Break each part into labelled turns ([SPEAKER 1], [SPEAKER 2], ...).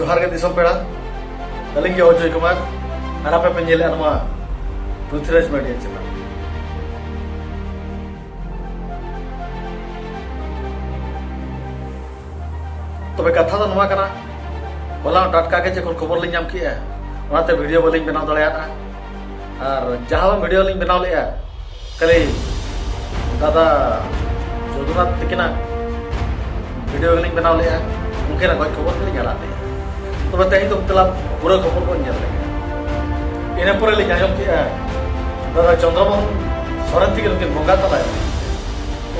[SPEAKER 1] जोहार के दिसम पेड़ा अलिंग के अजय कुमार अरापे पेंजेले अनमा पृथ्वीराज मीडिया चैनल तबे कथा दो नवा कना होला टटका के जखन खबर लिंग नाम किया ओनाते वीडियो बलिंग बनाव दड़ेयाना और जहां वीडियो लिंग बनाव लेया कले दादा जोदुनाथ तकिना वीडियो लिंग बनाव लेया उनके ना कोई खबर नहीं जाला तबे तेही तो तला पूरा खबर को ñel लेगा इन पर लिंग आजम किया दादा चंद्रमोहन सोरेन थी उनके बोंगा तला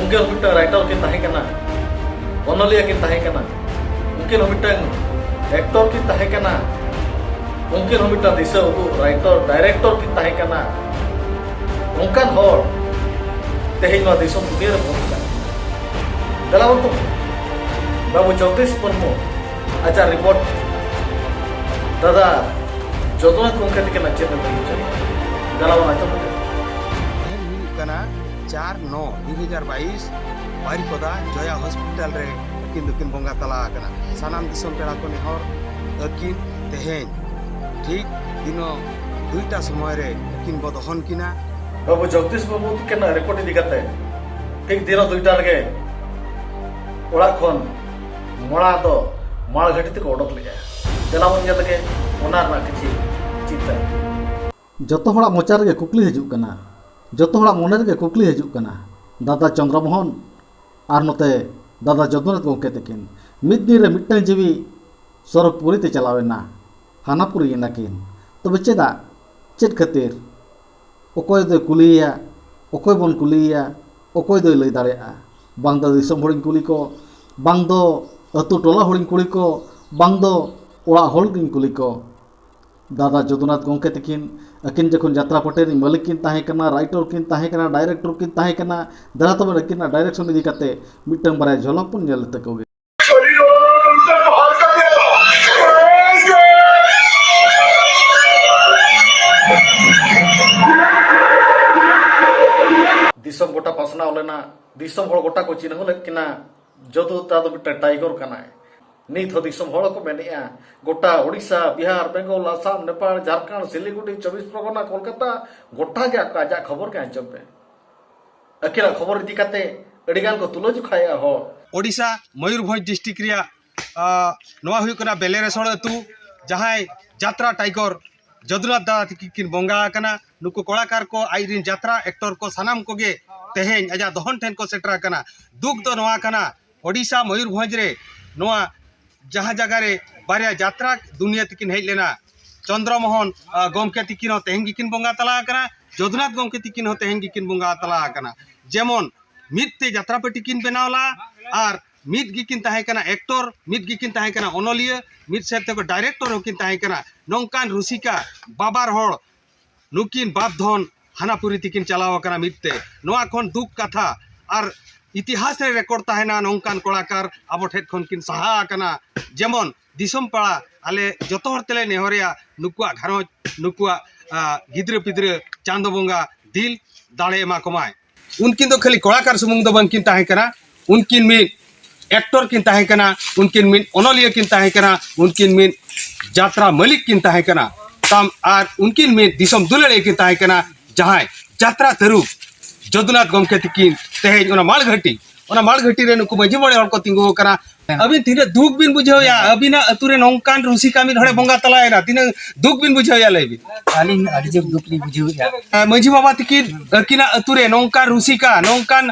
[SPEAKER 1] उनके मिट्टा राइटर के ताहे कना ओनलिया के ताहे कना उनके मिट्टन एक्टर की ताहे कना उनके मिट्टा दिशा उदु राइटर डायरेक्टर की ताहे कना उनकान होर तेही नो दिसम दुनिया रे पहुंचा दलावन तो बाबू जगदीश मुर्मू अच्छा रिपोर्ट दादा जोदुनाथ गोंके तकिना चेत बगिचे दलावन आचम
[SPEAKER 2] 4/9/2022 बारिपदा जया हॉस्पिटल रे दुकिन बोंगा तला सानाम दिसम पेड़ा को नेहर अकिन तेहेन ठीक दिनो दुईटा समय रे अकिन बदहन किना
[SPEAKER 1] बाबू जगदीश मुर्मू तकिना रिपोर्ट दिखाते ठीक दिनो दुईटा रे ओड़ा खन मोड़ा दो माल घटी तक ओडक ले दलावन ñel के ओनार ना किछि चिता जतो हड़ा मोचार के कुकली हिजुक कना जतो हड़ा मोनेर के कुकली हिजुक कना दादा चंद्रमोहन आर नते दादा जोदुनाथ गोंके तकिन मिद दिन रे मिट्टन जीवी सरकपुरी ते चलावेना हानापुरी नाकिन तबे चेदा चेद खातिर ओकोय दो कुलिया ओकोय बन कुलिया ओकोय दो लई दाड़ेया बांग दो दिसम होड़िन कुली को बांग दो अतु टोला होड़िन कुली को बांग दो ओड़ा होड़िन कुली को दादा जोदुनाथ गोंके तकिन अकिन जखन यात्रा पटेल मालिक किन ताहे कना राइटर किन ताहे कना डायरेक्टर किन ताहे कना दरा तब अकिन डायरेक्शन इदी कते मिटन बारे झलक पुन ñel तकोगे दिसम गोटा पासना ओलेना दिसम होड़ गोटा को चिन्ह लेकिना जदु ता दो मिटन टाइगर कना नित हो दिसम होड़ को मेनिया गोटा ओडिशा बिहार बेंगल आसाम नेपाल झारखंड सिलीगुड़ी 24 परगना कोलकाता गोटा के आजा खबर के आंचम पे अकेला खबर इदी कते अडिगान को तुलो जुखाया हो
[SPEAKER 2] ओडिशा मयूरभंज डिस्ट्रिक्ट रिया नवा हुई कना बेलेरेसोड़ अतु जहां यात्रा टाइगर जोदुनाथ दादा तकिन बोंगा कना नुकु कलाकार को आइरिन यात्रा एक्टर को सानाम कोगे तेहेन अजा दहन ठेन को सेटरा कना दुख दो नवा कना ओडिशा मयूरभंज रे नवा जहाँ जगह रे बारिया यात्रा दुनिया तकिन हेज लेना चंद्रमोहन गोंके तकिन तेहेन गिकिन बोंगा तला कना जोदुनाथ गोंके तकिन तेहेन गिकिन बोंगा तला कना जेमन मिदते यात्रा पेटी किन बनावला आर मिद गिकिन ताहे कना एक्टर मिद गिकिन ताहे कना ओनलिया मिद सेते को डायरेक्टर होकिन ताहे कना नोंकान रुसिका बाबार होड़ नुकिन बाप धन हानापुरी तकिन चलाव कना मिदते नोआ खन दुख कथा आर इतिहास रे रेकॉर्ड ताहेना नोंकान कलाकार आबो ठेट खन किन सहा कना जेमन दिसम पाड़ा आले जतो हर तेले नेहरिया नुकुआ घरज नुकुआ गिद्रे पिद्रे चांदो बोंगा दिल दाड़े एमा कमाय उनकिन दो खाली कलाकार सुमुंग दो बंकिन ताहे कना उनकिन मिद एक्टर किन ताहे कना उनकिन मिद ओनलिया किन ताहे कना उनकिन मिद यात्रा मालिक किन ताहे कना तम आर उनकिन मिद दिसम दुलड़े किन ताहे कना जहां यात्रा तरुप जोदुनाथ गोंके तकिन तेहेज ओना मालघाटी रे नुकु मजी मणे हर को तिंगु कना अबिन तिने दुख बिन बुझावया अबिना अतुरे नौकान रुसिका मिद हड़े बोंगा तलायना तिने दुख बिन बुझावया लैबि
[SPEAKER 3] आली आदि जब दुख नि बुझावया
[SPEAKER 2] मजी बाबा तकिन अकिना अतुरे नौकान रुसिका नौकान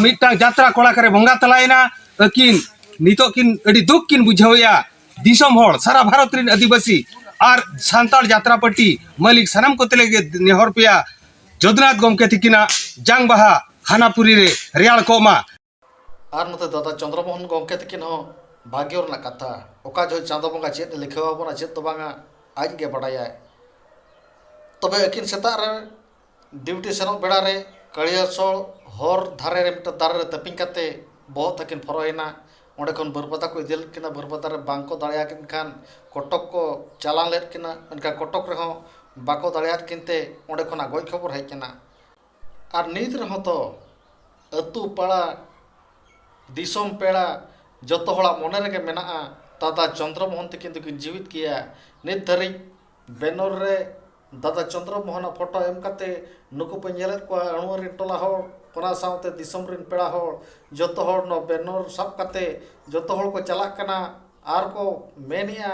[SPEAKER 2] मिदटा यात्रा कोड़ा करे बोंगा तलायना अकिन नितो किन अडी दुख किन बुझावया दिसम होड़ सारा भारत रिन आदिवासी आर सांताल यात्रा पट्टी मालिक सनम को तेले नेहर पेया जोदुनाथ गोंके तकिना जांग बाहा हानापुरी रे रियाल कोमा
[SPEAKER 1] आर नते दादा चंद्रमोहन गोंके तकिन हो भाग्योर ना कथा ओका जो चांदो बोंगा चेत लिखावा बना चेत तो बांगा आज के बड़ाया तबे अकिन सेता रे ड्यूटी सेनो बेड़ा रे कड़ियासोल हर धारे रे मिट दारे रे तपिंग कते बहुत अकिन फरोइना ओंडे खन बरपदा को इदिल किना बरपदा रे बांको दाड़िया किन खान कटक को चालान लेट किना उनका कटक रे हो बाको दाड़िया किनते ओंडे खना गय खबर है किना आर नीत रे हो तो अतु पाड़ा दिसम पेड़ा जो हड़ा मन रे मेना दादा चंद्रमोहन तकिन तकिन जीवित किया नित धरी बेनर रे दादा चंद्रमोहन फोटो एम काते नुकु पे नेलेत को अणुरिन टोला हो कोना साउते दिसम रिन पेड़ा हो जतो हर नो बेनर सब काते जतो हर को चला कना आर को मेनिया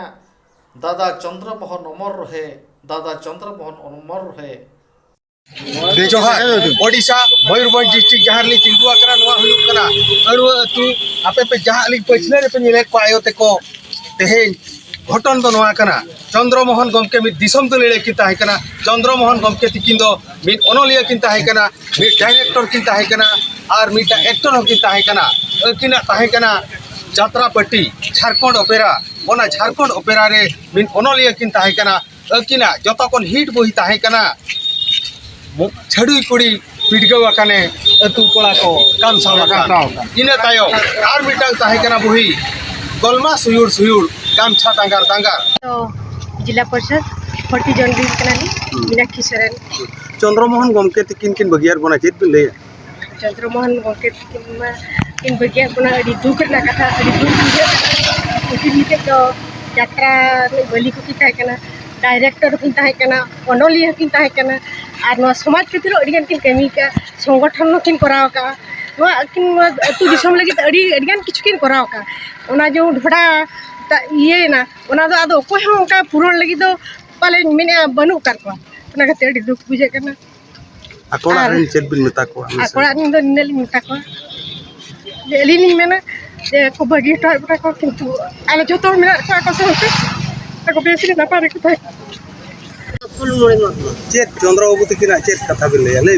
[SPEAKER 1] दादा चंद्रमोहन अमर रहे दादा चंद्रमोहन अमर रहे
[SPEAKER 2] जोहार ओडिशा मयूरभंज डिस्ट्रिक्ट जहाँ ली चिंतुआ करा नवा हुयुक कना अणुआ अतु आपे पे जहाँ ली पछले रे पे नेले को आयो ते को तेहेन घटन दो नवा कना चंद्रमोहन गमके मिद दिसम तो लेले किन ताहे कना चंद्रमोहन गमके तिकिन दो मिद ओनोलिया किन ताहे कना मिद डायरेक्टर किन ताहे कना आर मिद एक्टर हो किन ताहे कना अकिना ताहे कना जात्रा पट्टी झारखंड ओपेरा ओना झारखंड ओपेरा रे मिद ओनोलिया किन ताहे कना अकिना जतो कोन हिट बही ताहे कना छड़ी कुड़ी पिटगाव काने अतु कोड़ा को काम सावका इने तायो आर मिटांग ताहे कना बही गलमा सुयुर सुयुर काम छा तांगार तांगार
[SPEAKER 4] तो जिला परिषद 40 जन दिन कनाली मीनाक्षी सरन
[SPEAKER 2] चंद्रमोहन गमके तिकिन किन बगियार बना चेत बिन ले
[SPEAKER 4] चंद्रमोहन गमके किन बगियार बना अड़ी दुख ना कथा अड़ी दुख बुझे उठी नीचे तो यात्रा बलि को किता कना डायरेक्टर किन ताहे कना ओनोलिया किन ताहे कना आर नो समाज खातिर अड़िगन किन कमी का संगठन किन कराव का किन अतु दिसम लगी अड़िगन किछु किन कराव का ओना जो ढोड़ा ये ना ओना दो आदो कोई हो का पूरण लगी दो पाले मेने बनु कर को ओना खातिर अड़ी दुख बुझे कना
[SPEAKER 2] अकोड़ा रेन चेत बिन मेता को
[SPEAKER 4] अकोड़ा निन दो निनेल मेता को एली नि मेना जे को बगी टाइ बटा को किंतु आले जतो मेना को सोते को बेसी ना पारे को फुल मोड़े मत
[SPEAKER 2] चेत चंद्रबाबू तिकिन चेत कथा बिन ले ले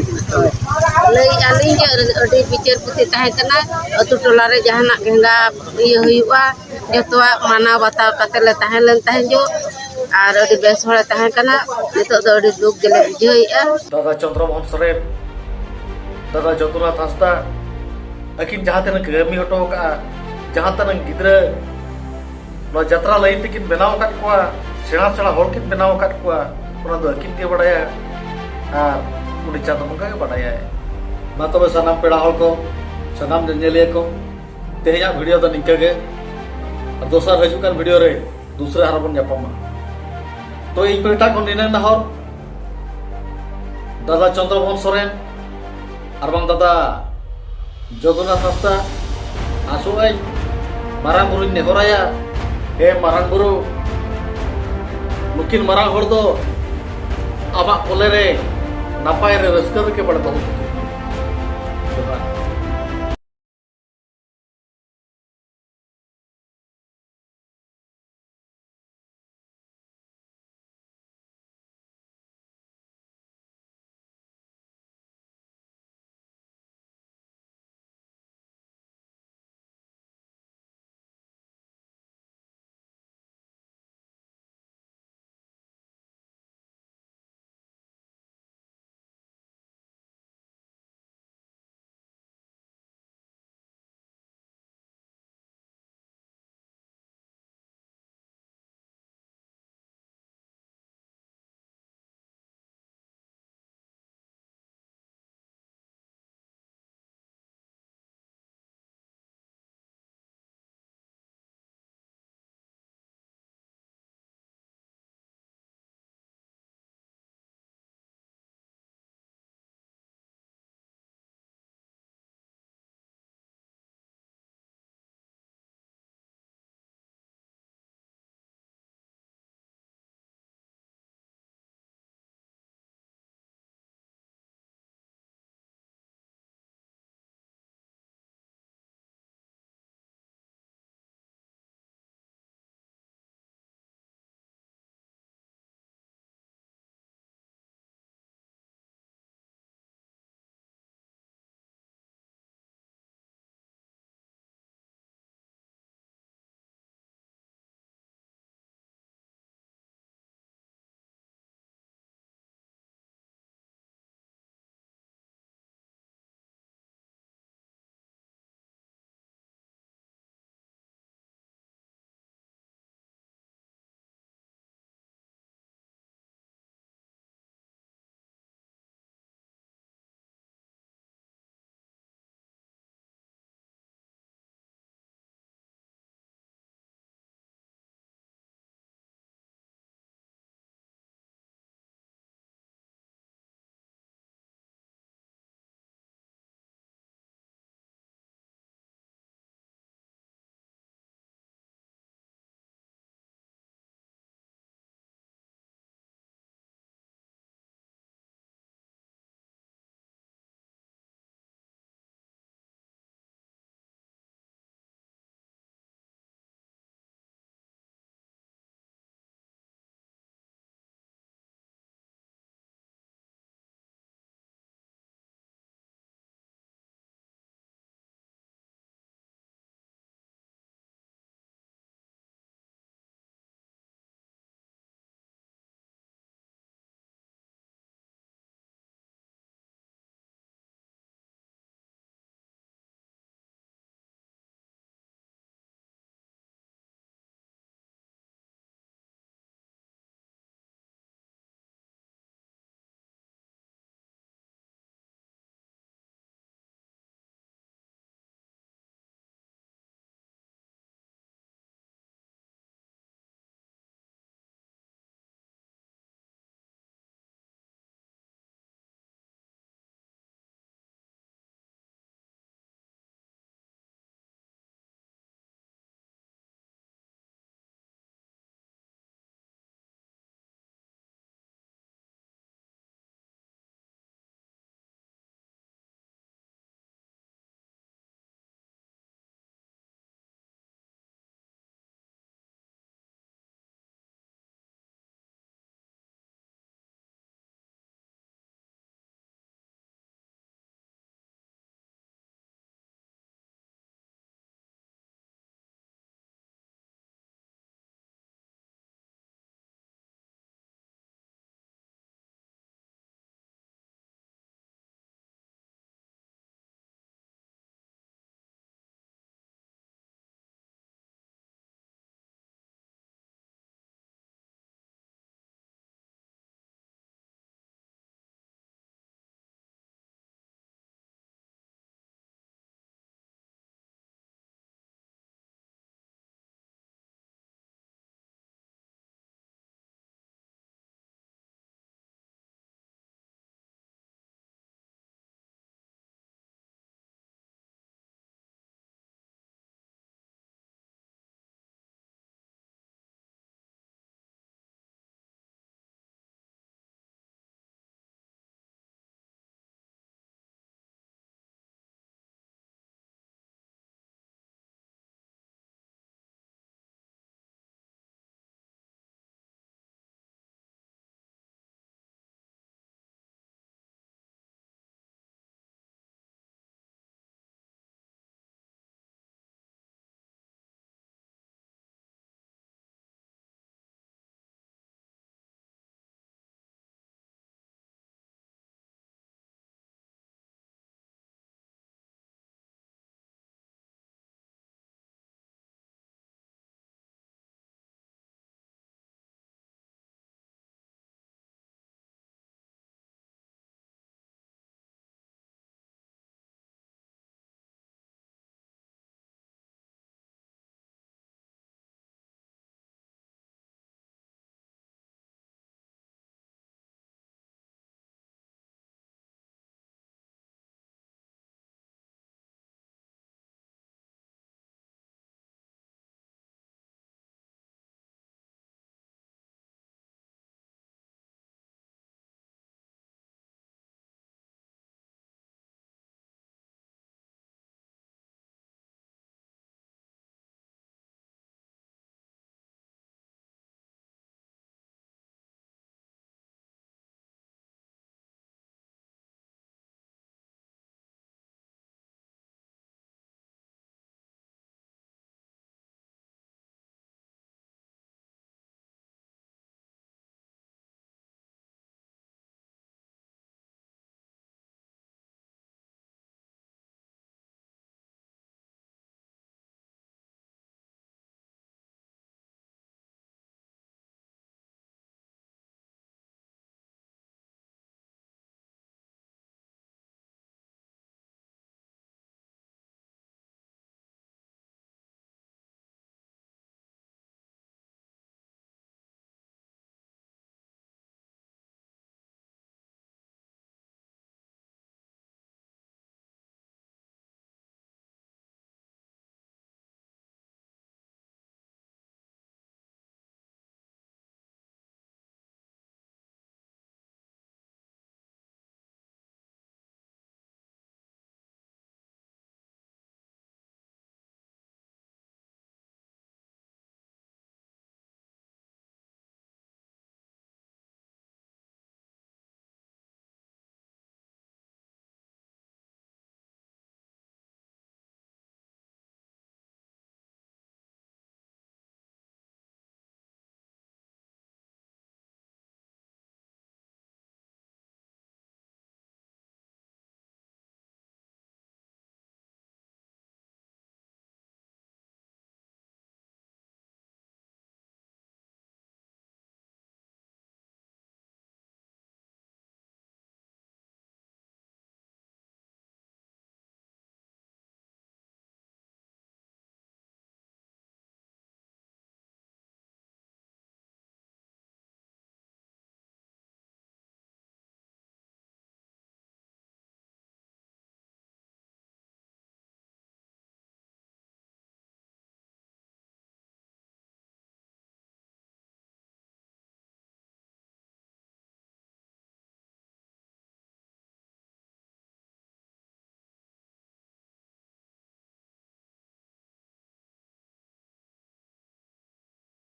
[SPEAKER 5] लई आली जे अडी पिक्चर पुते ताहे कना अतु टोला रे जहाना गंगा ये हुआ जतवा माना बताव कते ले ताहे लन ताहे जो आर अडी बेस होले ताहे कना नितो दो अडी दुख गेले बुझइया
[SPEAKER 1] दादा चंद्रमोहन सोरेन दादा जदुनाथ हांसदा अकिन जहाँ तक कमी हटो का जहाँ तक गिद्रा नो जत्रा लाइन तकिन बनाव काट को सेड़ा सेड़ा होड़ किन बनाव काट को ओना दो अकिन के बड़ाया आर उनी चांद बंगा के बड़ाया मा तबे सनाम पेड़ा होड़ को सनाम जंजेलिया को तेहया वीडियो तो निका के और दोसर हजुकान वीडियो रे दूसरे हार बन जापमा तो इन पेटा को निने नहर दादा चंद्रमोहन सोरेन और बांग दादा जगन्नाथ हांसदा आसुआई मारांग बुरु नेहराया हे मारांग बुरु नुकिन मारांग हर दो आमा कोले रे नापाय रे रस्कर के बड़ बहुत